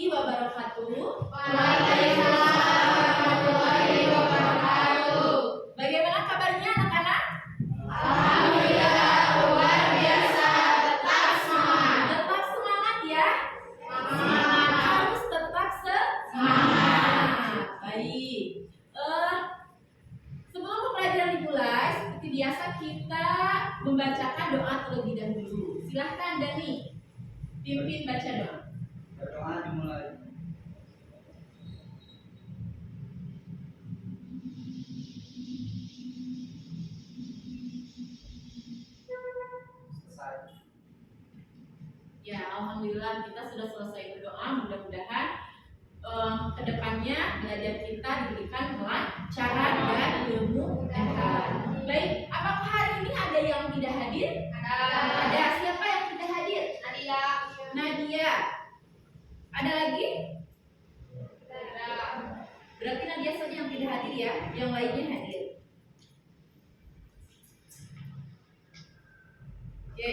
warahmatullahi wabarakatuh. Waalaikumsalam warahmatullahi wabarakatuh. Bagaimana kabarnya anak-anak? Alhamdulillah luar biasa, tetap semangat. Tetap semangat ya. Semangat. Harus tetap semangat. Baik. Sebelum pembelajaran dimulai, seperti biasa kita membacakan doa terlebih dahulu. Silahkan Dani, pimpin baca doa. Doa dimulai. Selesai. Ya, alhamdulillah kita sudah selesai berdoa. Mudah-mudahan kedepannya belajar kita diberikan kelancaran dan kemudahan. Baik, apakah hari ini ada yang tidak hadir? Ada. Siapa yang tidak hadir? Nadia. Ada lagi? Berarti Nadia saja yang tidak hadir ya, yang lainnya hadir. Oke.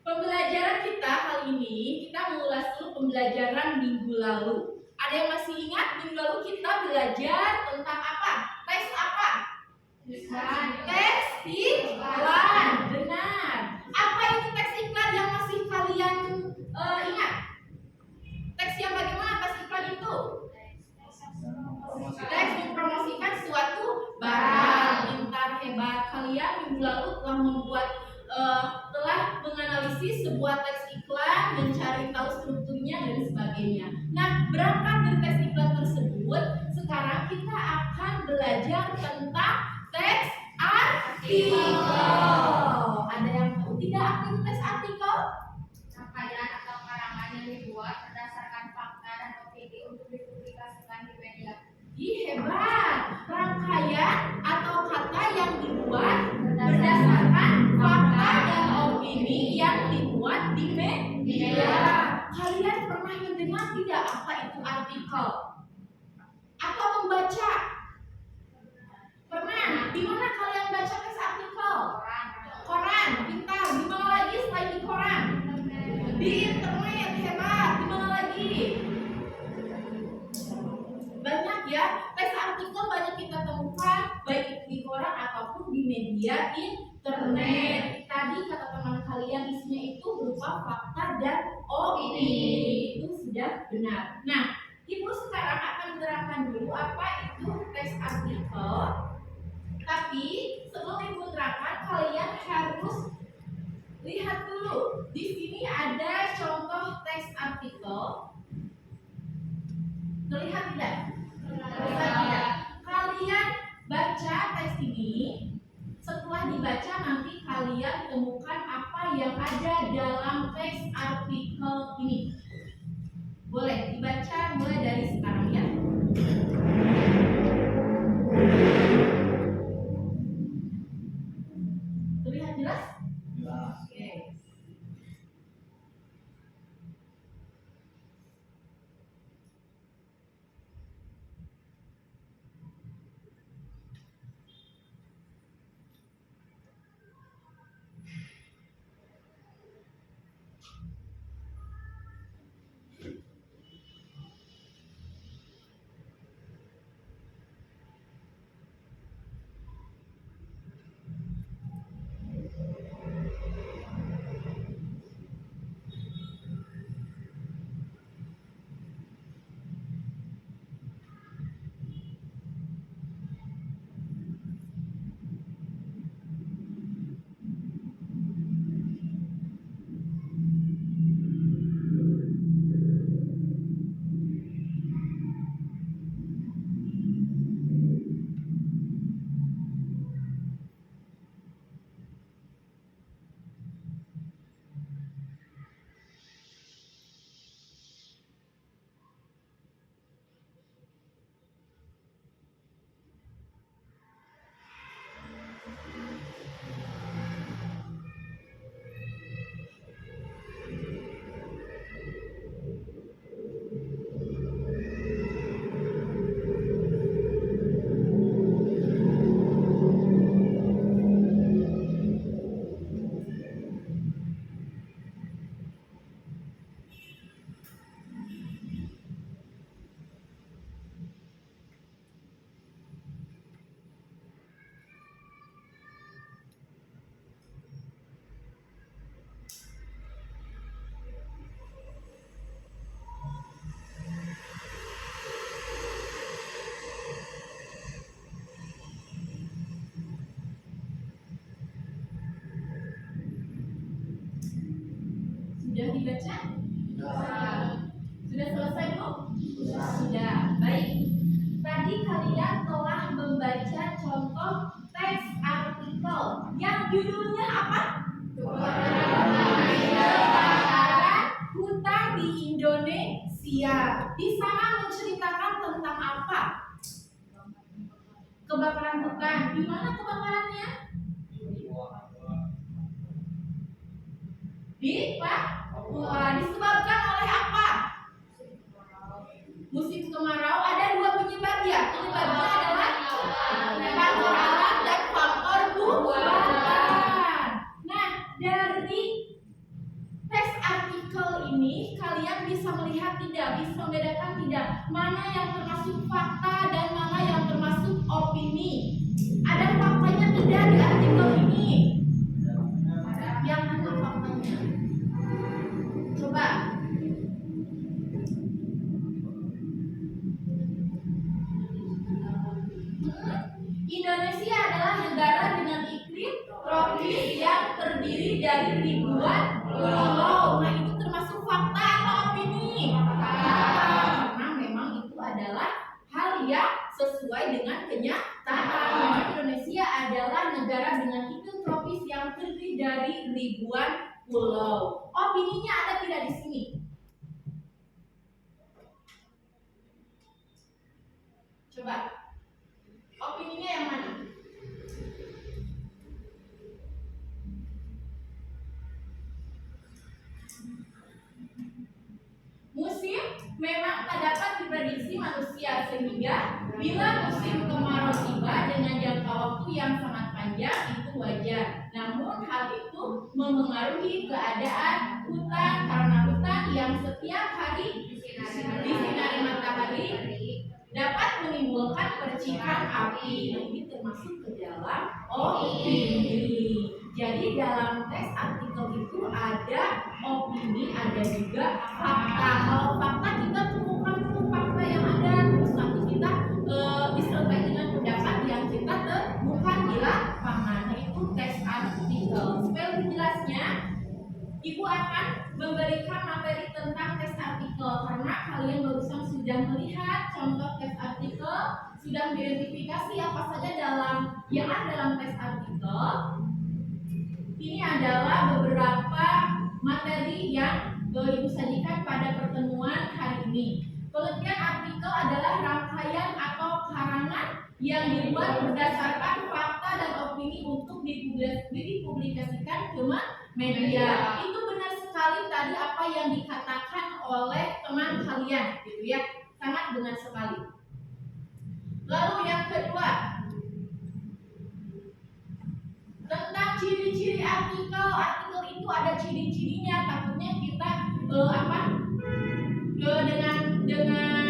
Pembelajaran kita kali ini kita mengulas dulu pembelajaran minggu lalu. Ada yang masih ingat minggu lalu kita belajar tentang apa? Teks apa? Teks iklan. Benar. Apa itu teks iklan yang masih kalian ingat? Teks yang bagaimana teks iklan itu? Teks mempromosikan suatu barang. Pintar, hebat. Kalian minggu lalu telah menganalisis sebuah teks iklan, mencari tahu strukturnya dan sebagainya. Nah, berangkat dari teks iklan tersebut, sekarang kita akan belajar tentang teks artikel. Ada yang tahu tidak apa itu teks artikel? Rangkaian atau karangan yang dibuat berdasarkan fakta dan opini untuk dipublikasikan di media. Hebat. Rangkaian atau kata yang dibuat berdasarkan fakta dan opini yang dibuat di media. Kalian pernah mendengar tidak apa itu artikel? Atau membaca? Pernah? Di mana kalian baca teks artikel? Koran. Pintar. Di mana lagi selain di koran? Di internet. Hebat. Di mana lagi? Banyak ya. Teks artikel banyak kita temukan baik itu di koran ataupun di media internet. Tadi kata teman kalian isinya itu berupa fakta dan opini. Itu sudah benar. Nah, Ibu sekarang akan menerangkan dulu apa itu teks artikel. Tapi sebelum Ibu terangkan, kalian harus lihat dulu. Di sini ada contoh teks artikel. Terlihat tidak? Terlihat tidak? Kalian baca teks ini. Setelah dibaca nanti kalian temukan apa yang ada dalam teks artikel ini. Boleh dibaca mulai dari sekarang ya. Terlihat jelas? Jelas. Oke. Sudah dibaca? Sudah. Sudah selesai belum? Sudah. Baik. Tadi kalian telah membaca contoh teks artikel yang judulnya apa? Kebakaran hutan di Indonesia. Di sana menceritakan tentang apa? Kebakaran hutan. Di mana kebakarannya? Di Papua. Disebabkan oleh apa? Musim kemarau. Ada dua penyebabnya. Penyebabnya adalah faktor alam dan faktor buatan. Nah, dari teks artikel ini kalian bisa melihat tidak, bisa membedakan tidak mana yang termasuk fakta dan mana yang termasuk opini. Ada faktanya tidak di artikel ini? Yang mana faktanya? Coba. Indonesia adalah negara dengan iklim tropis yang terdiri dari ribuan pulau. Nah, itu termasuk fakta atau opini? Karena memang itu adalah hal yang sesuai dengan kenyataan. Memang Indonesia adalah negara dengan iklim tropis yang terdiri dari ribuan pulau. Opininya ada tidak di sini? Coba. Opininya yang mana? Musim memang tak dapat diprediksi manusia, sehingga bila musim kemarau tiba dengan jangka waktu yang sangat panjang itu wajar. Namun hal itu memengaruhi keadaan hutan karena hutan yang setiap hari disinari matahari dapat menimbulkan percikan api. Nah, ini termasuk ke dalam opini. Jadi dalam teks artikel itu ada opini, ada juga fakta. Kalau fakta kita temukan dulu fakta yang ada, terus nanti kita disertai dengan pendapat yang kita temukan di lapangan. Nah, itu teks artikel. Supaya lebih jelasnya, Ibu akan memberikan materi tentang teks artikel karena kalian barusan sudah melihat contoh teks artikel, sudah mengidentifikasi apa saja yang ada dalam teks artikel. Ini adalah beberapa materi yang Ibu sajikan pada pertemuan hari ini. Pengertian artikel adalah rangkaian atau karangan yang dibuat berdasarkan fakta dan opini untuk dipublikasikan ke media. Itu benar sekali tadi apa yang dikatakan oleh teman kalian, gitu ya. Sangat benar sekali. Lalu yang kedua, tentang ciri-ciri artikel. Artikel itu ada ciri-cirinya. Takutnya kita dengan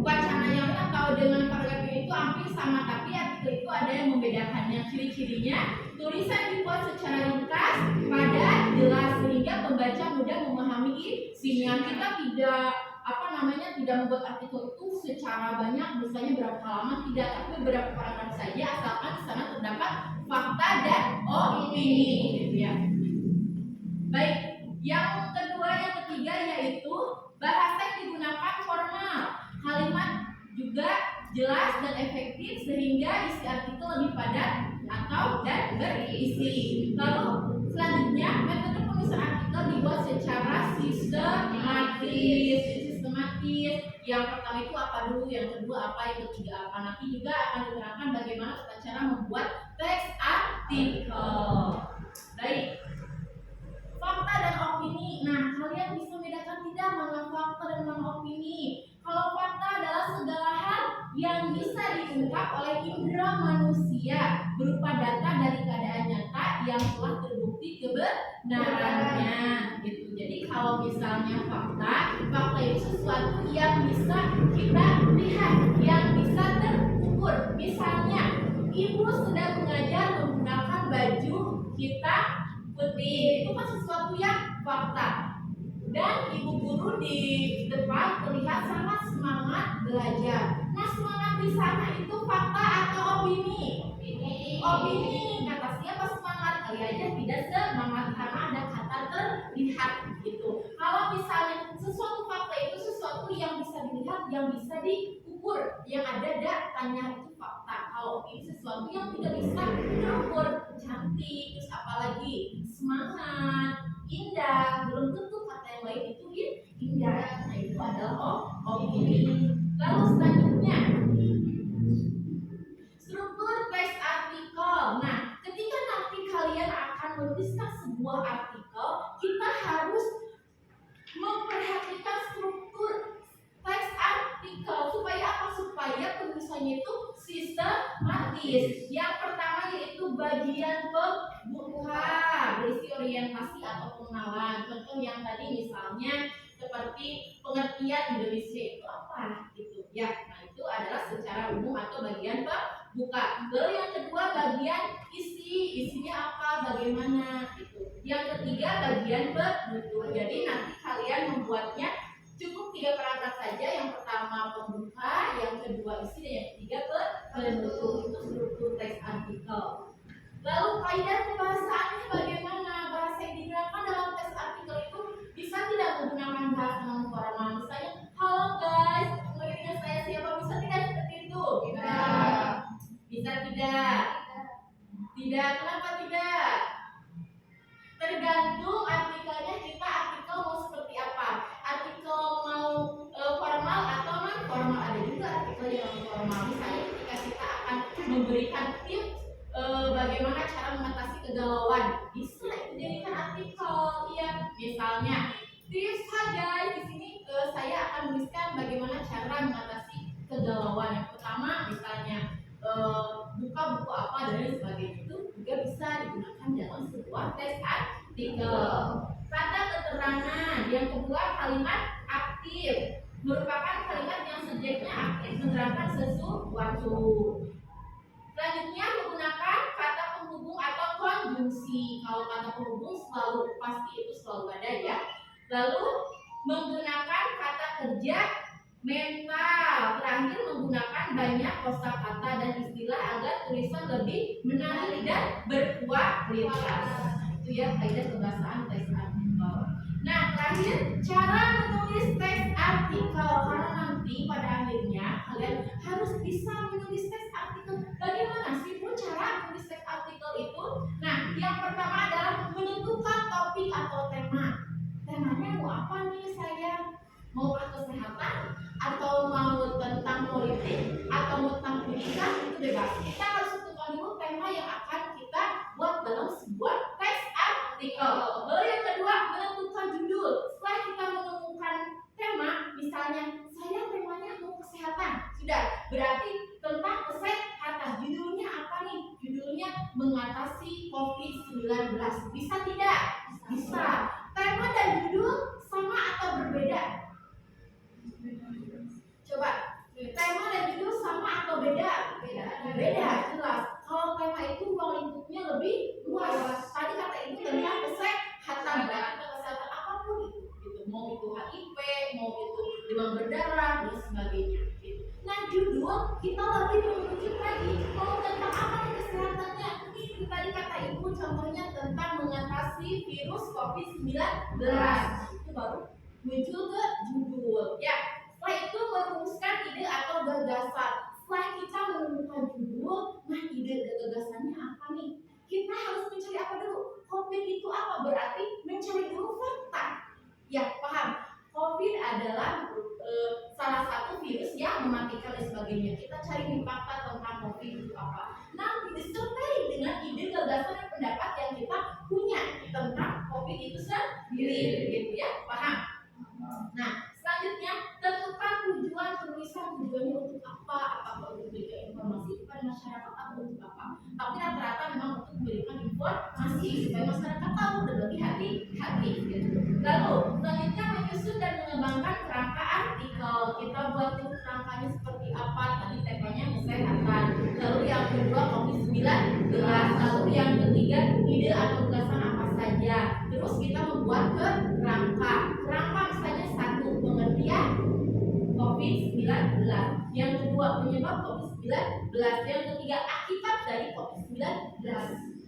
wacana yang lain atau dengan paragraf itu hampir sama, tapi artikel itu ada yang membedakannya. Ciri-cirinya, tulisan dibuat secara ringkas, padat, jelas sehingga pembaca mudah memahami isinya. Kita tidak membuat artikel itu secara banyak, misalnya berapa halaman, tidak, tapi beberapa paragraf saja, asalkan di sana terdapat fakta dan opini, gitu ya. Baik, yang kedua, yang ketiga yaitu bahasa yang digunakan formal. Kalimat juga jelas dan efektif sehingga isi artikel lebih padat atau dan berisi. Lalu selanjutnya, metode penulisan artikel dibuat secara sistematis. Yang pertama itu apa dulu, yang kedua apa, yang ketiga apa. Nanti juga akan diterangkan bagaimana tata cara membuat teks artikel. Baik, fakta dan opini. Nah, kalian bisa membedakan tidak mana fakta dan mana opini? Kalau fakta adalah segala hal yang bisa diungkap oleh indera manusia berupa data dari keadaan nyata yang telah terbukti kebenarannya, gitu. Jadi kalau misalnya fakta itu sesuatu yang bisa kita lihat, yang bisa terukur. Misalnya, ibu sedang mengajar menggunakan baju hitam putih, itu kan sesuatu yang fakta. Dan ibu guru di depan terlihat sangat semangat belajar. Nah, semangat di sana itu fakta atau opini? Opini. Kata siapa semangat? Kali aja tidak semangat karena ada kata terlihat. yang bisa diukur, yang ada datanya itu fakta. Kalau opini sesuatu yang tidak bisa diukur, cantik, terus apalagi semangat, indah, belum tentu kata yang lain itu indah. Nah itu adalah opini. Lalu selanjutnya struktur teks artikel. Nah, ketika nanti kalian akan menuliskan sebuah artikel, kita harus memperhatikan struktur teks artikel supaya apa? Supaya penulisannya itu sistematis. Yang pertama yaitu bagian pembuka, berisi orientasi atau pengenalan. Contoh yang tadi misalnya seperti pengertian Indonesia itu apa gitu ya. Nah, itu adalah secara umum atau bagian pembuka. Lalu yang kedua bagian isinya apa, bagaimana gitu. Yang ketiga bagian penutup. Jadi nanti kalian membuatnya cukup 3 paragraf saja. Yang pertama pembuka, yang kedua isi, dan yang ketiga penutup. Itu struktur teks artikel. Lalu kaidah kebahasaannya bagaimana? Bahasa yang digunakan dalam teks artikel itu bisa tidak menggunakan bahasa non formal. Misalnya, halo guys, mengenai saya siapa? Bisa tidak seperti itu? Tidak. Bisa tidak? Tidak. Kenapa tidak? Tergantung artikelnya, kita artikel mau seperti apa. Artikel mau formal atau non formal. Ada juga artikel yang non formal. Misalnya ketika kita akan memberikan tips bagaimana cara mengatasi kegalauan, bisa dijadikan artikel. Iya, misalnya tips, hai guys, di sini saya akan menuliskan bagaimana cara mengatasi kegalauan. Yang pertama misalnya buka buku apa dan lain sebagainya, itu juga bisa digunakan dalam sebuah teks artikel. Kata keterangan. Yang kedua kalimat aktif, merupakan kalimat yang subjeknya aktif menerangkan sesuatu. Selanjutnya menggunakan kata penghubung atau konjungsi. Kalau kata penghubung selalu pasti itu selalu ada ya. Lalu menggunakan kata kerja mental. Terakhir menggunakan banyak kosakata dan istilah agar tulisan lebih menarik dan berkualitas. Itu ya kaidah kebahasaan teks artikel. Nah, terakhir cara menulis teks artikel, karena nanti pada akhirnya kalian harus bisa menulis teks artikel. Bagaimana sih Bu cara menulis teks artikel itu? Nah, yang pertama adalah menentukan topik atau tema. Temanya mau apa nih saya? Mau kesehatan atau mau tentang politik atau mau tentang pendidikan, itu bebas. Kita harus tentukan dulu tema yang akan kita buat dalam sebuah teks artikel. Lalu yang kedua menentukan judul. Setelah kita menemukan tema, misalnya saya temanya mau kesehatan, sudah berarti tentang kesehatan. Judulnya apa nih? Judulnya mengatasi COVID-19. Bisa tidak? Bisa. Tema dan judul sama atau berbeda? Coba, tema dan judul sama atau beda? Beda, jelas. Kalau tema itu ruang lingkupnya lebih luas. Tadi kata itu tentang kesehatan, berarti kesehatan apapun itu, gitu. Mau itu HIV, mau itu demam berdarah dan sebagainya. Gitu. Nah, judul kita lebih merujuk lagi. Mau tentang apa nih kesehatannya? Itu tadi kata ibu contohnya tentang mengatasi virus COVID-19. Itu baru muncul ke judul. Ya. Setelah itu merumuskan ide atau gagasan. Setelah kita menemukan judul, nah ide dan gagasannya apa nih? Kita harus mencari apa dulu? COVID itu apa? Berarti mencari dulu fakta. Ya, paham? COVID adalah salah satu virus yang mematikan dan sebagainya. Kita cari fakta tentang COVID itu apa. Nanti disertai dengan ide, gagasan, dan pendapat yang kita punya tentang COVID itu sendiri, gitu ya, paham? Nah, selanjutnya tentukan tujuan penulisan. Tujuannya untuk apa? Apakah untuk memberikan informasi kepada masyarakat atau untuk apa? Tapi rata-rata memang untuk memberikan informasi supaya masyarakat tahu dan lebih hati-hati. Gitu. Lalu selanjutnya menyusun dan mengembangkan kerangka artikel. Kita buat tuh kerangkanya seperti apa? Tadi temanya kesehatan. Lalu yang kedua COVID-19. Lalu yang ketiga ide atau gagasan apa saja. Terus kita membuat kerangka. Kerangka misalnya satu pengertian COVID-19, yang kedua penyebab COVID-19, yang ketiga akibat dari COVID-19.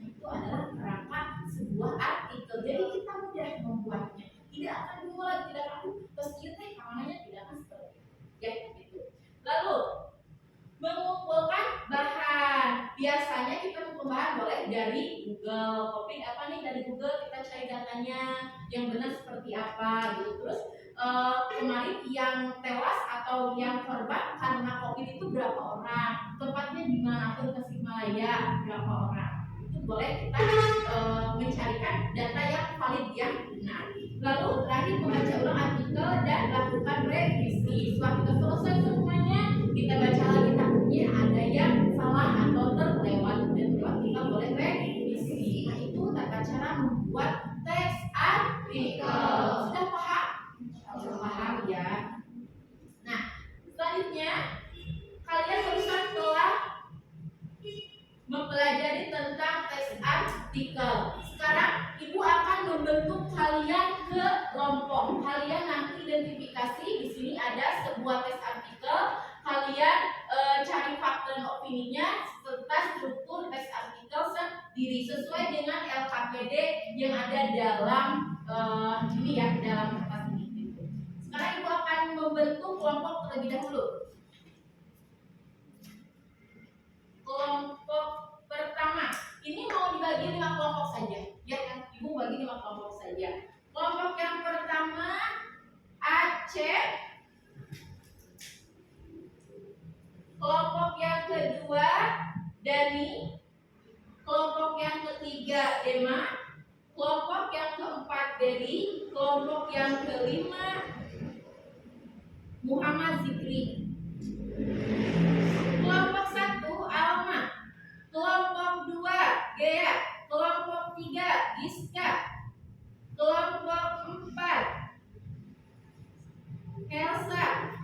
Itu adalah kerangka sebuah artikel. Jadi kita mudah membuatnya. Tidak akan dimulai, tidak akan terus kita kawanannya tidak akan seperti itu. Ya. cari datanya yang benar seperti apa gitu. Terus kemarin yang tewas atau yang korban karena COVID itu berapa orang, tempatnya di mana, ke Tasikmalaya berapa orang, itu boleh kita mencarikan data yang valid yang benar. Lalu terakhir membaca ulang artikel dan lakukan revisi. Setelah kita selesai semuanya, kita baca lagi takutnya ada yang salah atau terlewat, dan terlewat kita boleh revisi. Nah itu tata cara membuat teks artikel. Sudah paham? Sudah paham ya. Nah selanjutnya kalian barusan telah mempelajari tentang teks artikel. Sekarang ibu akan membentuk kalian ke kelompok. Kalian nanti identifikasi di sini ada sebuah teks artikel. Kalian cari fakta dan opininya serta struktur teks artikel sendiri sesuai dengan LKPD yang ada dalam ini ya, dalam kertas ini. Sekarang ibu akan membentuk kelompok terlebih dahulu. Kelompok pertama ini mau dibagi 5 kelompok saja, ya kan? Ibu bagi 5 kelompok saja. Kelompok yang pertama Aceh. Kelompok yang kedua Dani. Kelompok yang ketiga Dema. Kelompok yang keempat Dedi. Kelompok yang kelima Muhammad Zikri. Kelompok 1 Alma. Kelompok 2 Gea. Kelompok 3 Giska. Kelompok 4 Elsa.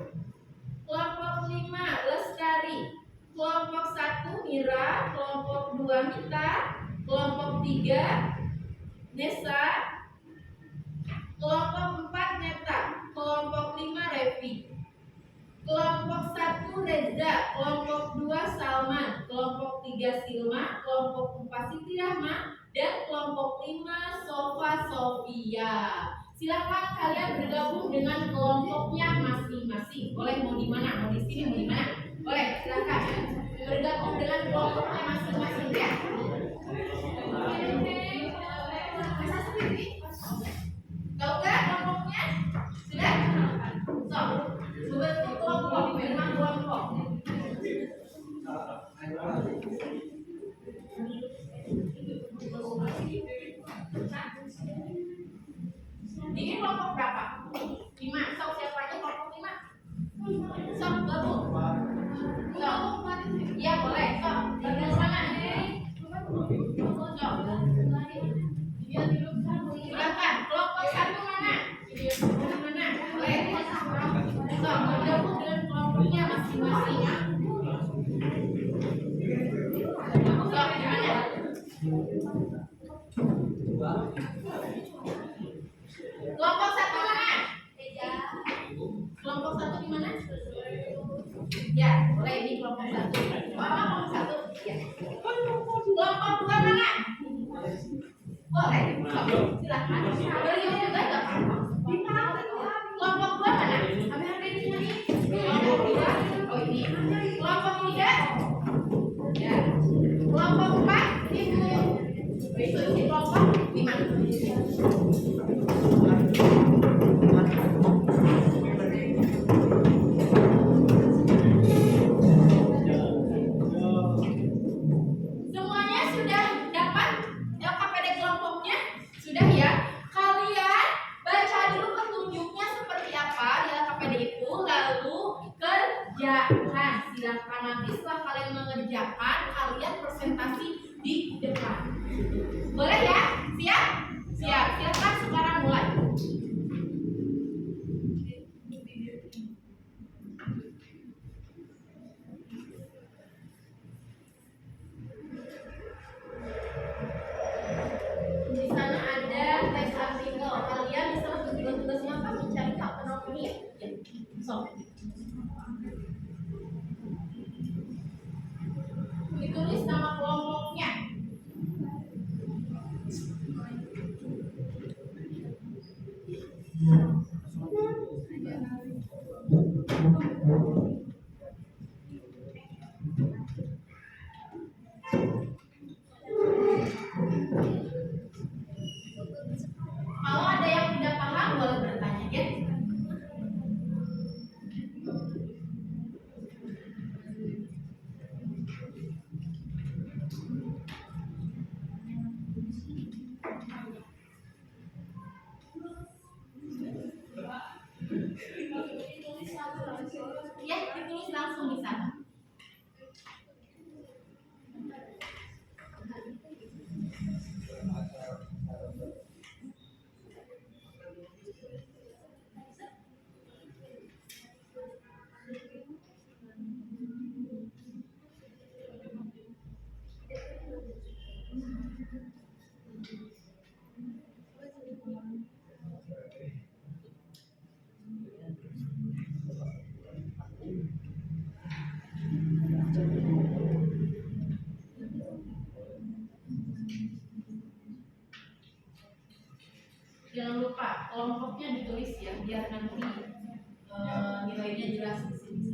Kelompok 5 Lestari. Kelompok 1 Mira. Kelompok 2 Mita. Kelompok 3 Nesa. Kelompok 4 Neta. Kelompok 5 Revi. Kelompok 1 Reza. Kelompok 2 Salman. Kelompok 3 Silma. Kelompok 4 Siti Rahma. Dan kelompok 5 Sofa Sofia. Silakan kalian bergabung dengan kelompoknya masing-masing. Boleh mau di mana? Mau di sini, mau di mana? Boleh, silakan bergabung dengan kelompoknya masing-masing ya. Tahu nggak kelompoknya? Sudah? So, membentuk kelompok, memang kelompok. Ini kelompok berapa? 5. Sok siapa aja kelompok 5? Sok gabung. Sok. Ya boleh. Sok. Gabung mana? Sok. Silakan. Kelompok 1 mana? Mana? Boleh. Sok bergabung dengan kelompoknya masing-masing. Sok gimana? Kelompok 1 mana? Kelompok 1 di mana? Ya, boleh ini kelompok 1. Mama kelompok 1. Ya. Kelompok 2 mana? Boleh. Silakan. Beliau juga enggak apa-apa. Kelompok 2 mana? Ambil HP di sini. Kelompok 2. Oh ini. Kelompok 3. Ya. Kelompok 4 Ibu. Itu isi kelompok 5. Semuanya sudah dapat LKPD kelompoknya? Sudah ya? Kalian baca dulu petunjuknya seperti apa di LKPD itu, lalu kerjakan. Silakan nanti setelah kalian mengerjakan, kalian presentasi di depan. Boleh ya? Siap? Siap. Silakan sekarang mulai. Di sana ada teks artikel. Kalian bisa langsung tugas-tugasnya apa? Mencari fakta dan opini ya? Ya. So. Ditulis nama kelompoknya. Ya, ditulis langsung di sana. Jangan lupa kelompoknya ditulis ya, biar nanti nilainya jelas di sini.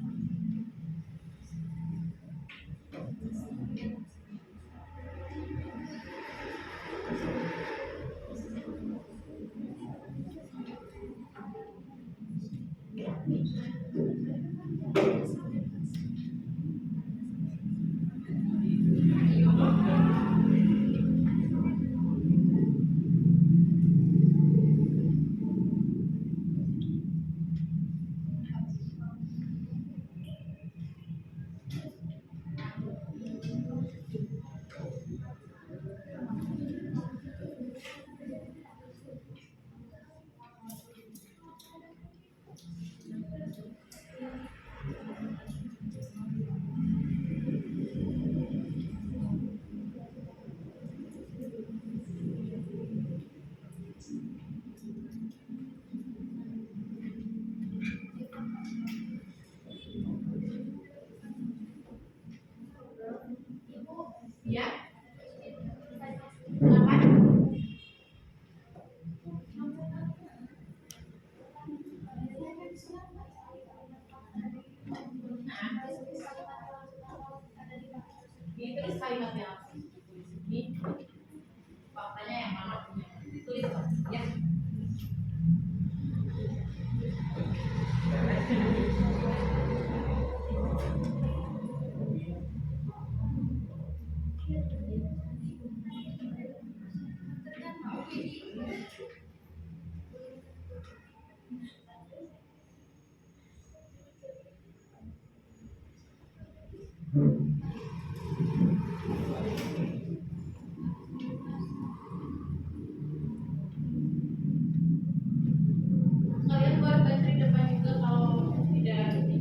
Ya. Apa? Ditulis kalimatnya langsung. Ini faktanya yang mana punya. Tulis ya. Kalian boleh baca di depan juga kalau tidak ini.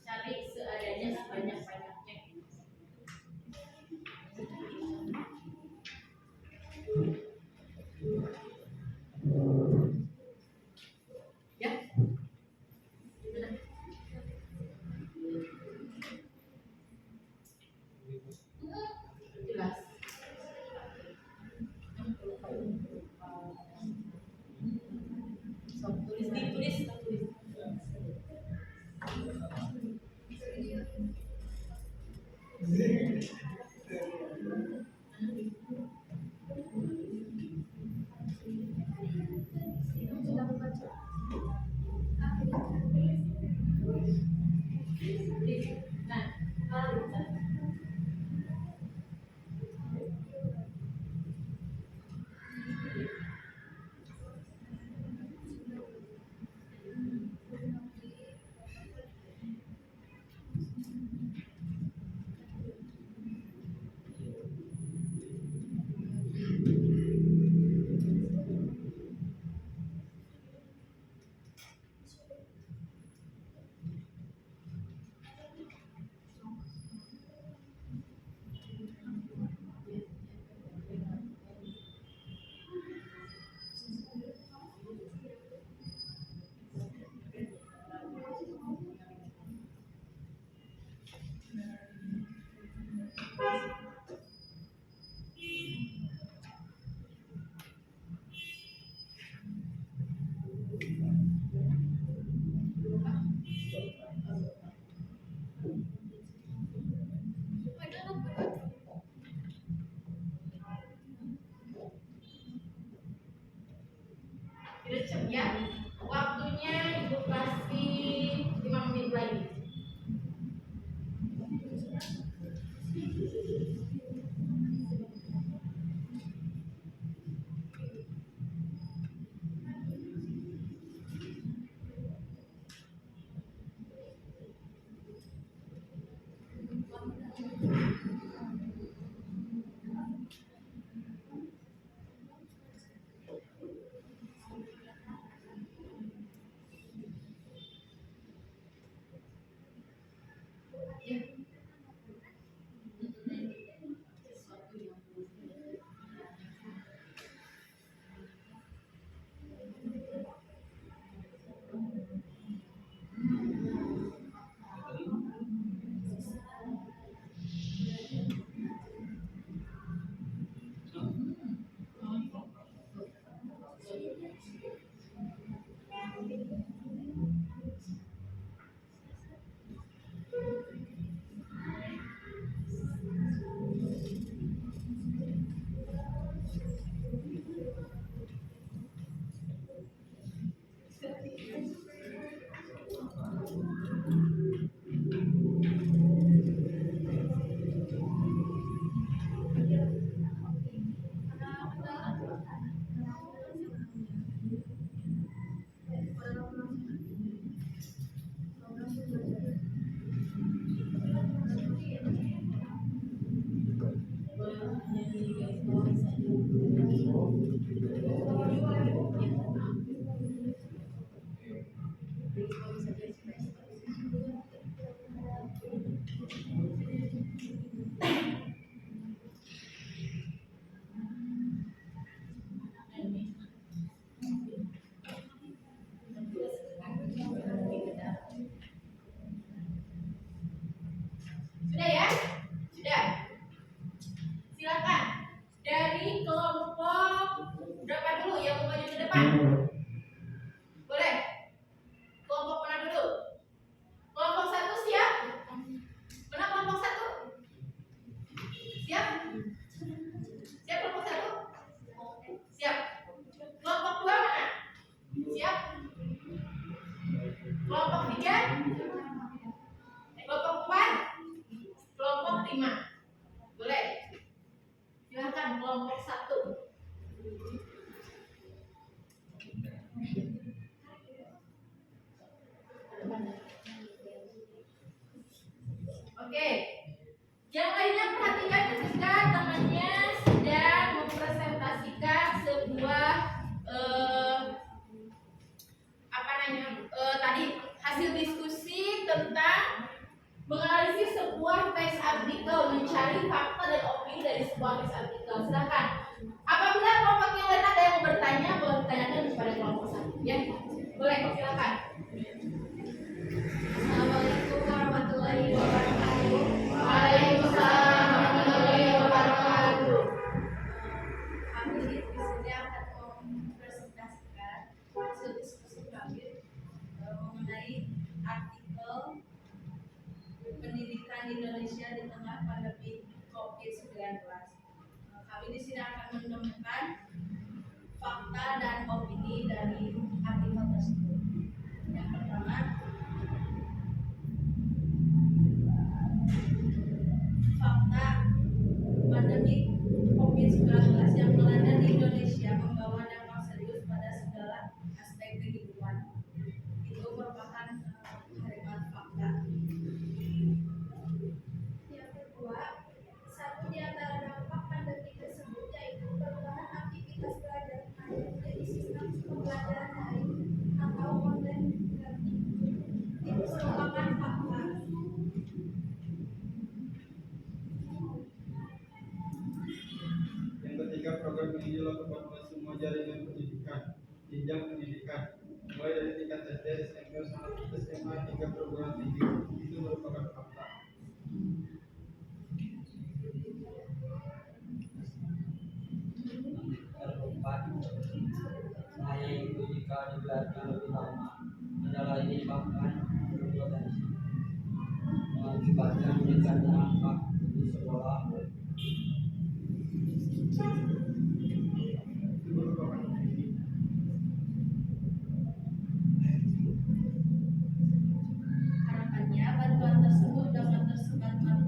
Cari seadanya sebanyak-banyaknya. Ya. Jelas. So, tulis. Nah, kalau Ya. Sesuatu yang sudah ya? Sudah. Silakan. Dari kelompok berapa dulu yang mau maju ke depan? Boleh? Kelompok mana dulu? Kelompok 1 siap? Mana kelompok 1? Siap? Siap kelompok 1? Siap. Kelompok 2 mana? Siap? Kelompok 3? Kelompok 4? Kelompok 5? Boleh? Silakan kelompok 1. Oke. Yang lainnya perhatikan ketika temannya sedang mempresentasikan sebuah tadi hasil diskusi tentang menganalisis sebuah teks artikel, mencari fakta dan opini dari sebuah teks artikel. Silakan. Apabila kelompok yang lain ada yang mau bertanya, boleh ditanyakan kepada kelompok 1. Ya, boleh. Silakan. Assalamualaikum warahmatullahi wabarakatuh. Waalaikumsalam warahmatullahi wabarakatuh. Kami di sini akan mempresentasikan hasil diskusi kami mengenai artikel pendidikan Indonesia di tengah pandemi COVID-19. Kami di sini akan menemukan fakta dan opini dari artikel tersebut. Yang pertama, fakta pandemi COVID-19 yang melanda di Indonesia membawa dampak serius pada segala aspek kehidupan. Itu merupakan kalimat fakta. Yang kedua, satu di antara dampak pandemi tersebut yaitu perubahan aktivitas belajar mengajar menjadi sistem pembelajaran daring atau online learning. Itu merupakan fakta. Yang ketiga, program ini dilakukan oleh semua jaringan pendidikan, jenjang pendidikan, mulai dari tingkat SD, SMP, sampai SMA hingga perguruan tinggi. Itu merupakan fakta. Yang keempat, saya itu jika dibiarkan lebih lama adalah menyebabkan berpotensi mengakibatkan meningkatnya angka di sekolah. Itu merupakan opini. Harapannya bantuan tersebut dapat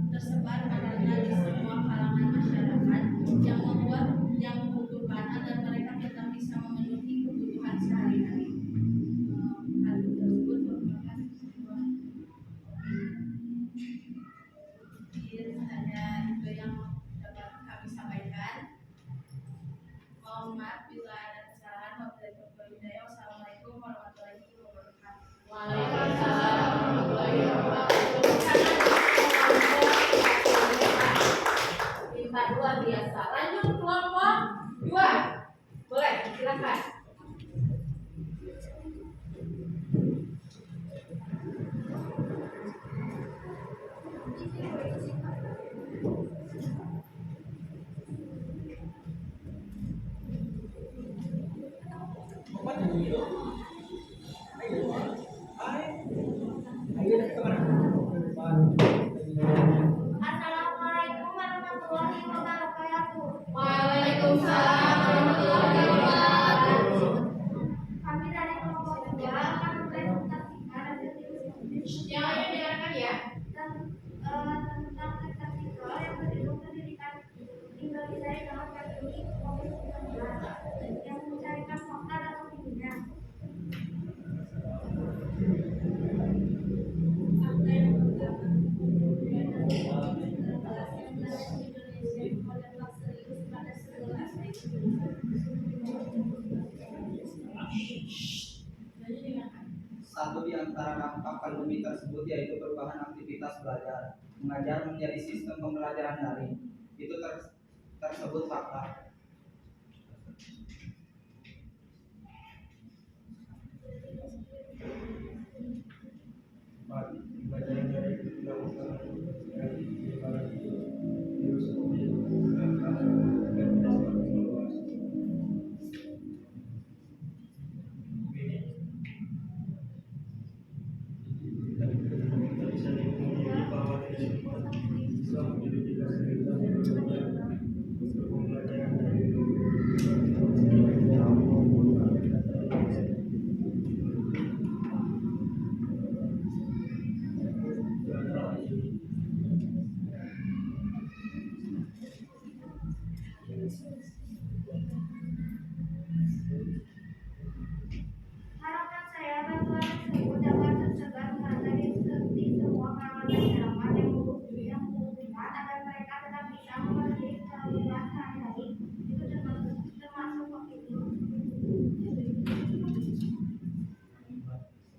tersebar merata di semua kalangan masyarakat yang membutuhkan agar mereka tetap bisa memenuhi kebutuhan sehari-hari. Hal tersebut merupakan sebuah opini. Hanya itu yang dapat antara dampak pandemi tersebut yaitu perubahan aktivitas belajar mengajar menjadi sistem pembelajaran daring. Itu tersebut fakta. Pembelajaran dari dilakukan dari virus COVID-19 dan tidak semakin meluas. Bisa dimengerti bahwa tidak bisa modifikasi pembelajaran dari Harapan saya bantuan tersebut dapat tersebar merata di semua kalangan masyarakat yang membutuhkan agar mereka tetap bisa mengerti keterampilan sehari-hari. Itu termasuk waktu itu.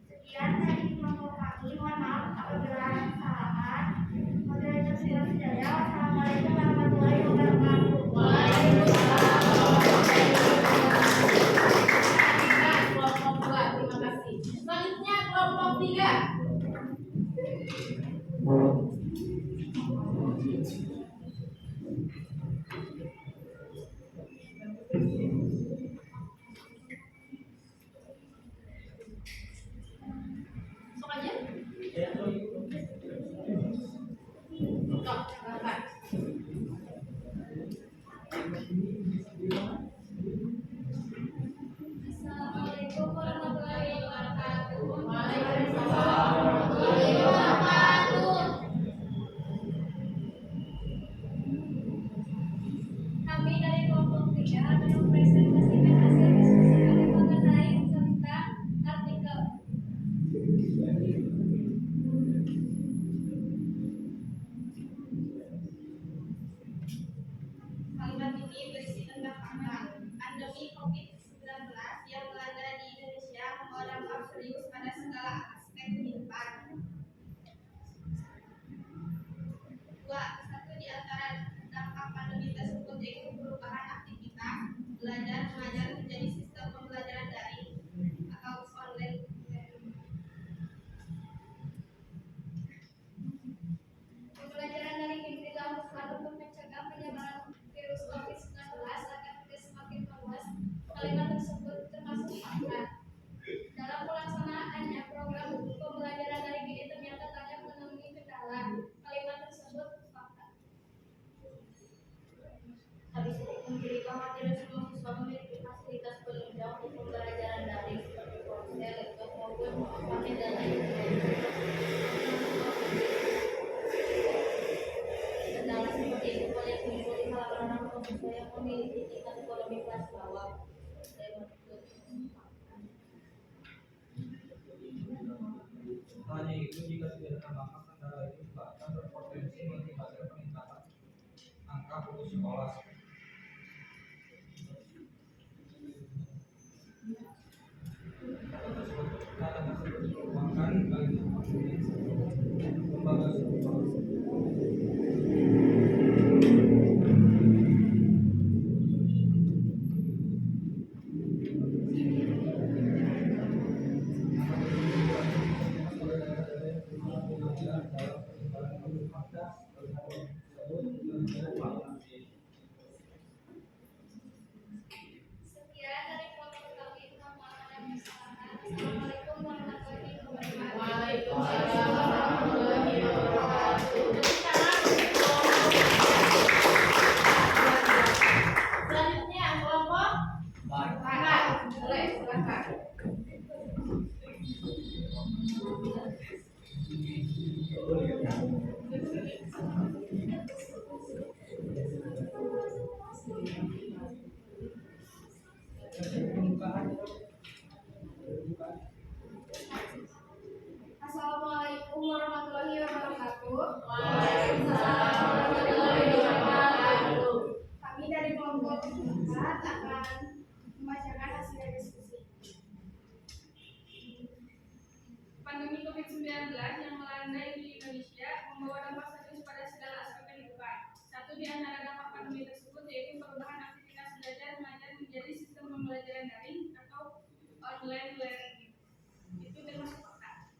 Sekian dari kelompok kami. Mohon maaf apabila ada kesalahan. Moderator Sila Hidayah. Wassalamualaikum warahmatullahi wabarakatuh. Kelompok 2, terima kasih. Selanjutnya kelompok 3. Sok aja. Sok, silakan. Assalamualaikum warahmatullahi wabarakatuh. Waalaikumsalam warahmatullahi wabarakatuh. Kami dari kelompok 3 akan mempresentasikan hasil diskusi kami mengenai tentang artikel. Kalimat ini berisi tentang fakta. Pandemi COVID-19 yang melanda di Indonesia membawa dampak serius pada segala aspek kehidupan. Satu di antara dampak pandemi tersebut yaitu perubahan aktivitas belajar mengajar menjadi sistem pembelajaran daring atau online learning. Pembelajaran daring ini dilakukan untuk mencegah penyebaran virus COVID-19 agar tidak semakin meluas. Kalimat tersebut termasuk fakta. Dalam pelaksanaannya, program pembelajaran daring ini ternyata banyak menemui kendala. Kalimat tersebut fakta. Habis itu mengkiri bahwa tidak semua siswa memiliki fasilitas penunjang untuk pembelajaran daring seperti ponsel, laptop maupun paket dan lain-lain. Kendala seperti itu banyak muncul di kalangan anak mahasiswa yang memiliki tingkat ekonomi kelas bawah. Hanya itu jika tidak ditambahkan kendala itu bahkan berpotensi mengakibatkan peningkatan angka putus sekolah. Data tersebut dikembangkan bagi lembaga survei. di antara dampak pandemi tersebut yaitu perubahan aktivitas belajar mengajar menjadi sistem pembelajaran daring atau online learning. Itu termasuk fakta.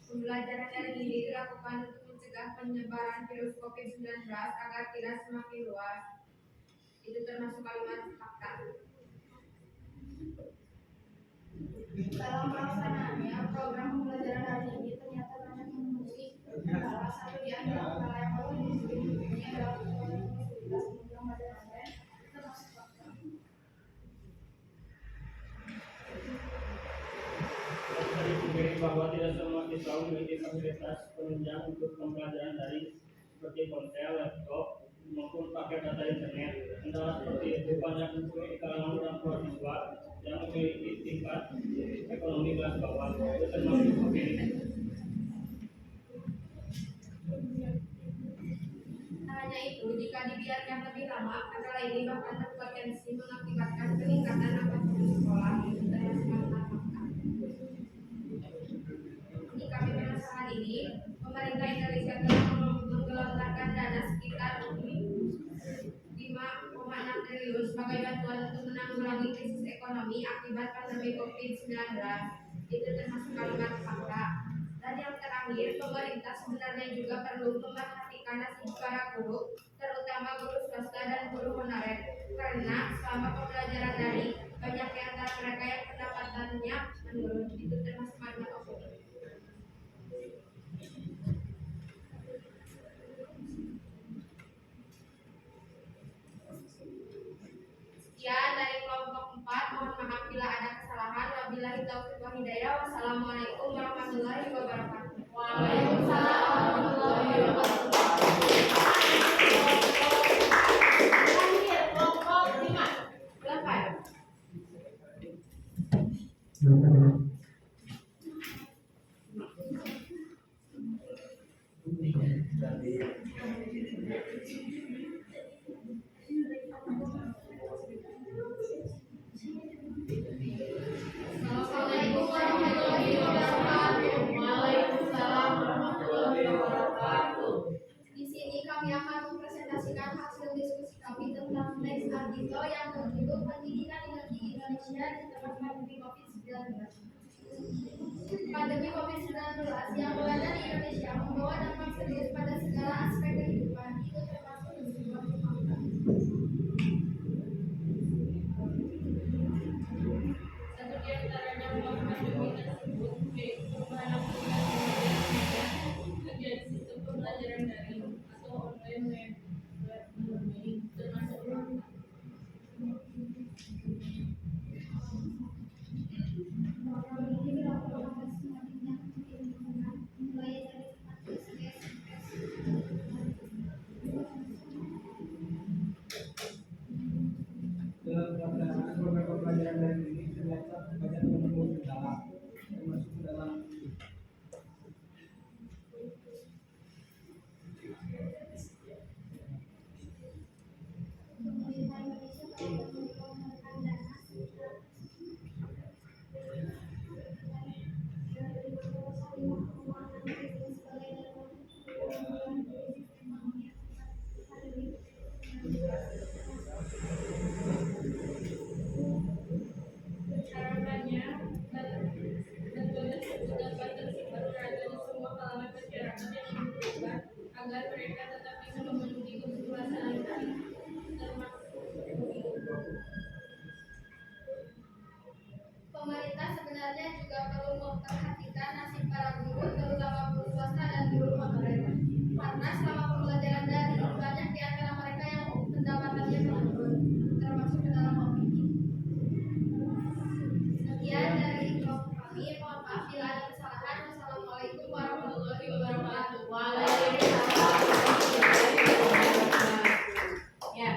Pembelajaran daring ini dilakukan untuk mencegah penyebaran virus COVID-19 agar tidak semakin luas. Itu termasuk kalimat fakta. Dalam pelaksanaannya, program pembelajaran daring ini ternyata banyak menemui kendala. Satu di antara kendala yang paling ditemui adalah kekurangan fasilitas program belajar online, termasuk fakta. Tadi sendiri bahwa tidak semua siswa memiliki fasilitas penunjang untuk pembelajaran daring seperti ponsel, laptop, maupun paket data internet. Kendala seperti itu banyak muncul di kalangan orang tua siswa yang memiliki tingkat ekonomi kelas bawah, itu termasuk opini. Tak hanya itu, jika dibiarkan lebih lama, kendala ini bahkan berpotensi mengakibatkan peningkatan angka putus sekolah. Itu termasuk kalimat fakta. Menyikapi permasalahan ini, pemerintah Indonesia telah menggelontorkan dana sekitar 5,6 triliun sebagai bantuan untuk menanggulangi krisis ekonomi akibat pandemi COVID-19. Itu termasuk kalimat fakta. Dan yang terakhir, pemerintah sebenarnya juga perlu memperhatikan nasib para guru, terutama guru swasta dan guru honorer, karena selama pembelajaran daring banyak di antara mereka yang pendapatannya menurun. Itu termasuk kalimat opini. Sekian dari kelompok 4. Mohon maaf bila ada kesalahan. Wabillahi taufiq wal hidayah. Wassalamualaikum warahmatullahi wabarakatuh. Waalaikumsalam warahmatullahi wabarakatuh. Terakhir kelompok 5. Silakan. Assalamualaikum warahmatullahi wabarakatuh. Waalaikumsalam warahmatullahi wabarakatuh. Di sini kami akan mempresentasikan hasil diskusi kami tentang teks artikel yang berjudul Pendidikan di Indonesia di tengah pandemi COVID-19. Pandemi COVID-19 yang melanda di Indonesia membawa dampak serius pada segala aspek kehidupan. Itu termasuk sebuah fakta. Satu di antara dampak pandemi tersebut yaitu perubahan aktivitas belajar menjadi sistem pembelajaran daring atau online learning. Termasuk fakta. Program ini dilakukan oleh semua jenjang pendidikan, mulai dari SD, SMP, Dalam pelaksanaan program pembelajaran daring ini ternyata banyak menemui kendala, termasuk dalam pemerintah Indonesia telah menggelontorkan dana sekitar 5,6 triliun sebagai bantuan untuk menanggulangi krisis ekonomi akibat pandemi COVID-19. Harapannya, bantuan tersebut dapat tersebar merata di semua kalangan masyarakat yang membutuhkan agar mereka tetap bisa memenuhi kebutuhan sehari-hari, termasuk Pemerintah sebenarnya juga perlu memperhatikan nasib para guru, terutama guru swasta dan guru honorer. Karena selama pembelajaran daring banyak di antara mereka yang pendapatannya menurun, termasuk ke dalam opini. Sekian dari kelompok kami. Mohon maaf bila ada kesalahan. Wassalamualaikum warahmatullahi wabarakatuh. Waalaikumsalam warahmatullahi wabarakatuh. Ya.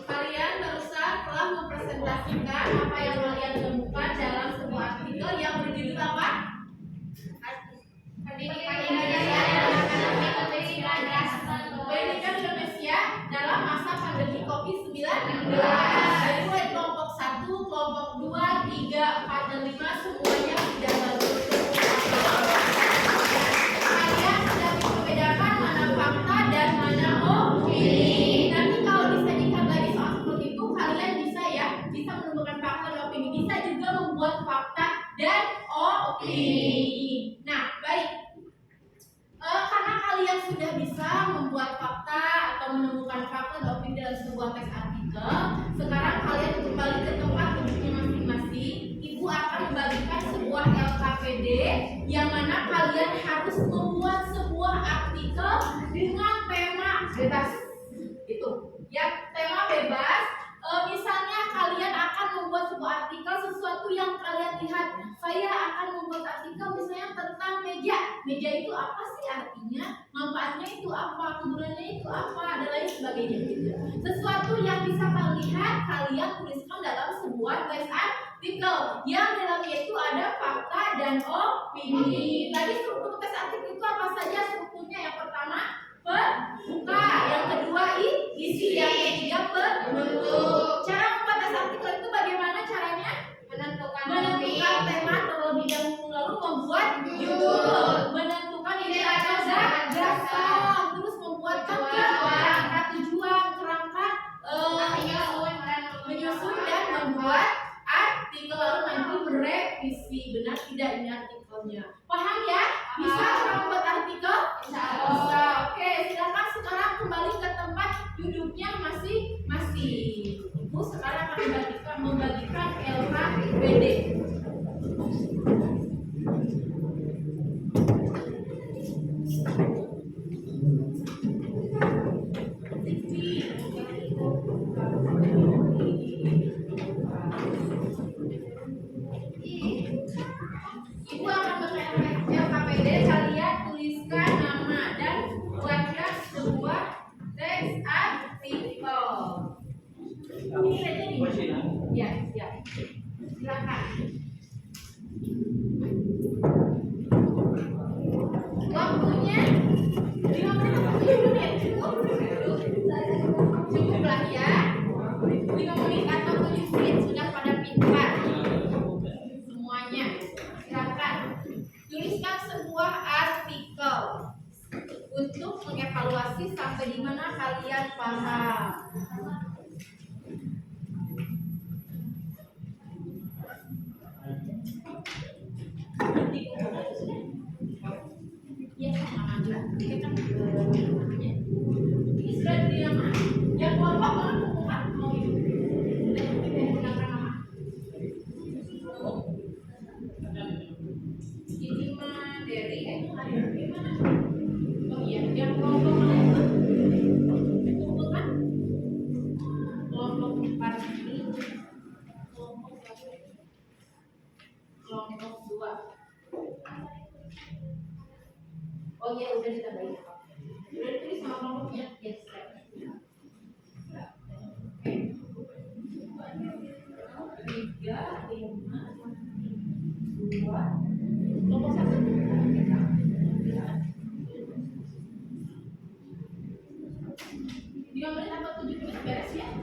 Kalian barusan telah mempresentasikan apa yang kalian temukan dalam sebuah artikel yang berjudul apa? Pendidikan Indonesia dalam pandemi COVID-19. Pendidikan Indonesia dalam masa pandemi COVID-19. opini. Nah, baik. Karena kalian sudah bisa membuat fakta atau menemukan fakta dan opini dalam sebuah teks artikel, sekarang kalian kembali ke tempat duduknya masing-masing. Ibu akan membagikan sebuah LKPD yang mana kalian harus membuat sebuah artikel dengan tema bebas. Itu, ya, tema bebas. Misalnya kalian akan membuat sebuah artikel sesuatu yang kalian lihat. Saya akan membuat artikel misalnya tentang meja. Meja itu apa sih artinya? Manfaatnya itu apa? Kegunaannya itu apa? Dan lain sebagainya gitu. Sesuatu yang bisa kalian lihat, kalian tuliskan dalam sebuah teks artikel yang dalamnya itu ada fakta dan opini. Tadi struktur teks artikel itu apa saja strukturnya? Yang pertama pembuka, yang kedua isi, yang ketiga penutup. Cara membuat teks artikel itu bagaimana caranya? Menentukan tema terlebih dahulu, lalu membuat judul, menentukan ide atau gagasan, terus membuat kerangka tujuan, kerangka menyusun dan membuat artikel, lalu nanti merevisi benar tidak ini artikelnya. Paham ya? Bisa cara membuat artikel? Bisa. Oke, silakan sekarang kembali ke tempat duduknya masing-masing. Ibu sekarang akan membagikan LKPD. Ibu akan membagikan LKPD, kalian tuliskan nama dan buatkan sebuah teks artikel. Ini saja nih. Ya, siap. Silakan. Waktunya 5 menit atau 7 menit? Cukuplah ya. 5 menit atau 7 menit sudah pada pintar. Semuanya. Silakan. Tuliskan sebuah artikel untuk mengevaluasi sampai di mana kalian paham. Ya, sama aja. Kita kan namanya. Ini sudah di nama. Yang kelompok mana bukan mau itu. Dan kita menggunakan nama. Ini mah dari ada di mana? Oh iya, yang kelompok mana itu? Itu kan? Kelompok 4 ini. Kelompok 1. Kelompok 2. Oh iya, udah ditambahin. Udah ditulis sama kelompoknya? Yes. Tiga, 5, 2, kelompok 1. 5 menit atau 7 menit beres ya?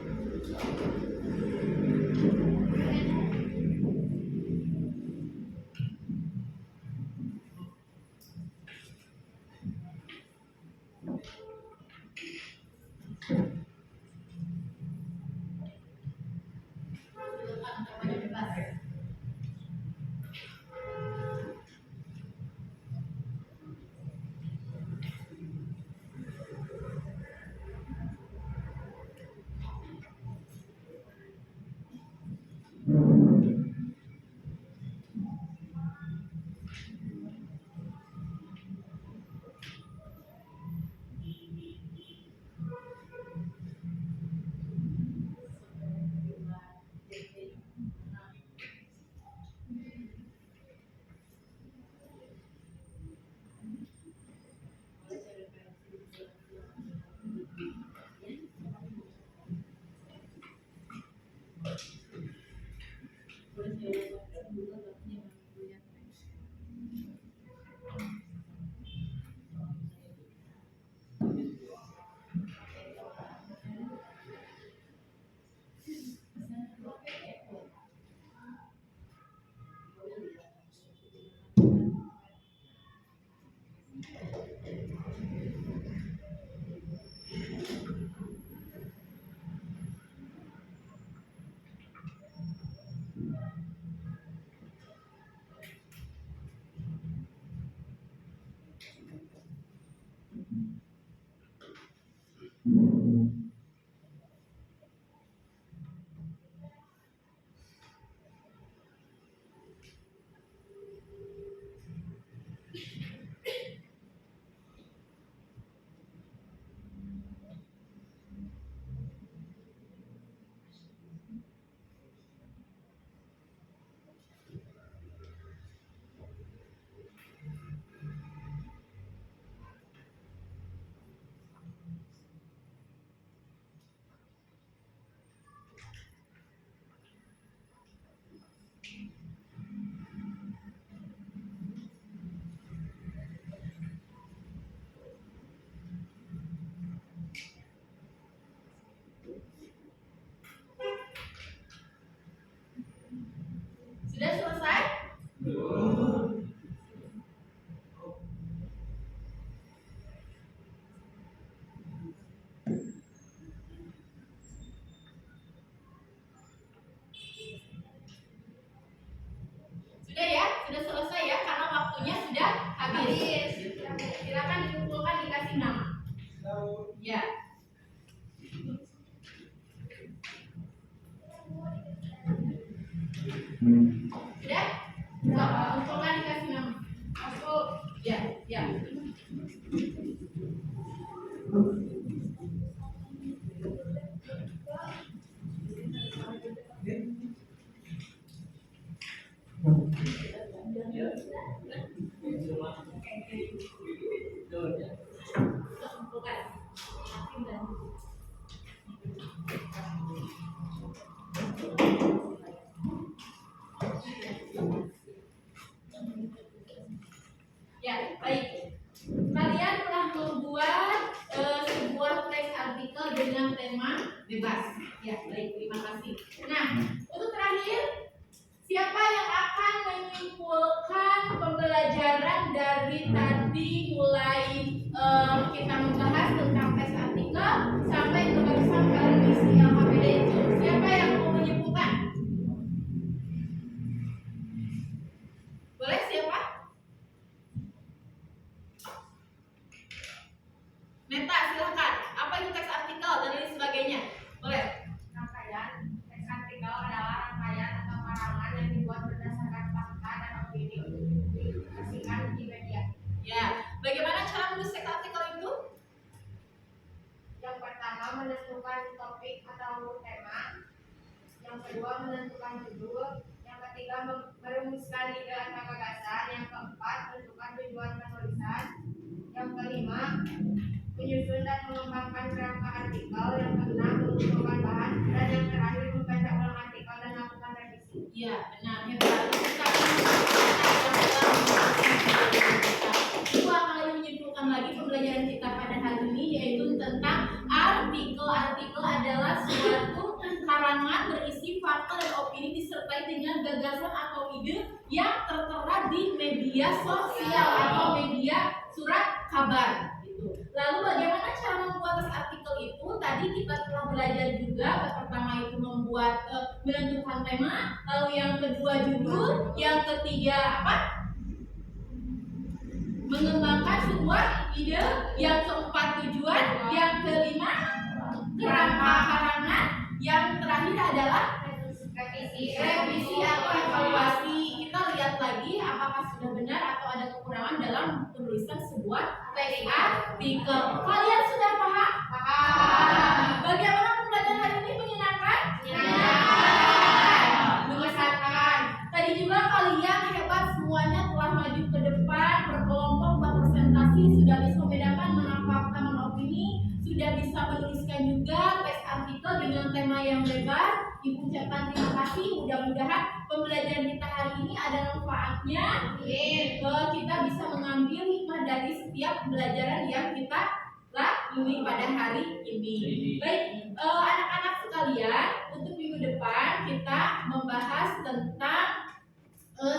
Sudah? Kumpulkan dikasih nama. Masuk. Ya, ya. Ya, baik. Kalian telah membuat sebuah teks artikel dengan tema bebas. Ya, baik. Terima kasih. Nah, untuk terakhir, siapa yang akan menyimpulkan pembelajaran dari tadi mulai kita membahas tentang teks artikel sampai ke barusan kalian mengisi LKPD itu? Siapa yang mau menyimpulkan? Boleh siapa? Neta, silakan. Apa itu teks artikel dan lain sebagainya? Boleh. Rangkaian teks artikel adalah rangkaian atau karangan yang dibuat berdasarkan fakta dan opini untuk dipublikasikan di media. Ya, bagaimana cara menulis teks artikel itu? Yang pertama menentukan topik atau tema, yang kedua menentukan judul, yang ketiga merumuskan ide atau gagasan, yang keempat menentukan tujuan penulisan, yang kelima menyusun dan mengembangkan kerangka artikel, yang keenam mengumpulkan bahan, dan yang terakhir membaca ulang artikel dan melakukan revisi. Iya, benar. Hebat. Dua kali menyimpulkan lagi pembelajaran kita pada hari ini, yaitu tentang artikel. Artikel adalah suatu karangan berisi fakta dan opini disertai dengan gagasan atau ide yang tertera di media sosial atau media surat kabar. Lalu bagaimana cara membuat teks artikel itu? Tadi kita telah belajar juga. Pertama itu membuat menentukan tema, lalu yang kedua judul, yang ketiga apa? Mengembangkan sebuah ide, yang keempat tujuan, yang kelima kerangka karangan, yang terakhir adalah revisi atau evaluasi. Kita lihat lagi apakah sudah benar atau ada kekurangan dalam penulisan sebuah teks artikel. Kalian sudah paham? Paham. Bagaimana pembelajaran hari ini? Menyenangkan? Mengesankan. Tadi juga kalian hebat, semuanya telah maju ke depan, berkelompok, berpresentasi, sudah bisa membedakan mana fakta, mana opini, sudah bisa menuliskan juga teks artikel dengan tema yang bebas. Ibu ucapkan terima kasih. Mudah-mudahan pembelajaran kita hari ini ada manfaatnya. Kita bisa mengambil hikmah dari setiap pembelajaran yang kita lalui pada hari ini. Baik, anak-anak sekalian, untuk minggu depan kita membahas tentang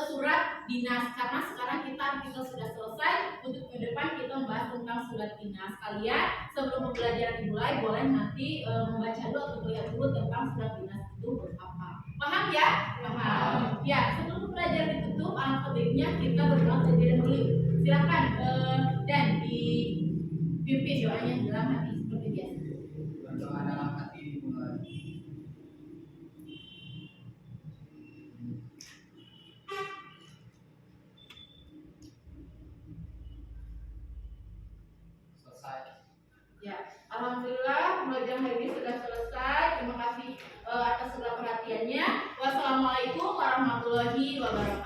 surat dinas, karena sekarang kita artikel sudah selesai. Untuk minggu depan kita membahas tentang surat dinas. Kalian sebelum pembelajaran dimulai boleh nanti membaca dulu atau melihat dulu tentang surat dinas itu apa. Paham ya? Paham. Ya, sebelum pembelajaran ditutup, alangkah baiknya kita berdoa terlebih dahulu. Silakan dan dipimpin doanya dalam hati seperti biasa. Doa dalam hati dimulai. Selesai. Ya, alhamdulillah pembelajaran hari ini sudah selesai. Terima kasih atas segala perhatiannya. Wassalamualaikum warahmatullahi wabarakatuh.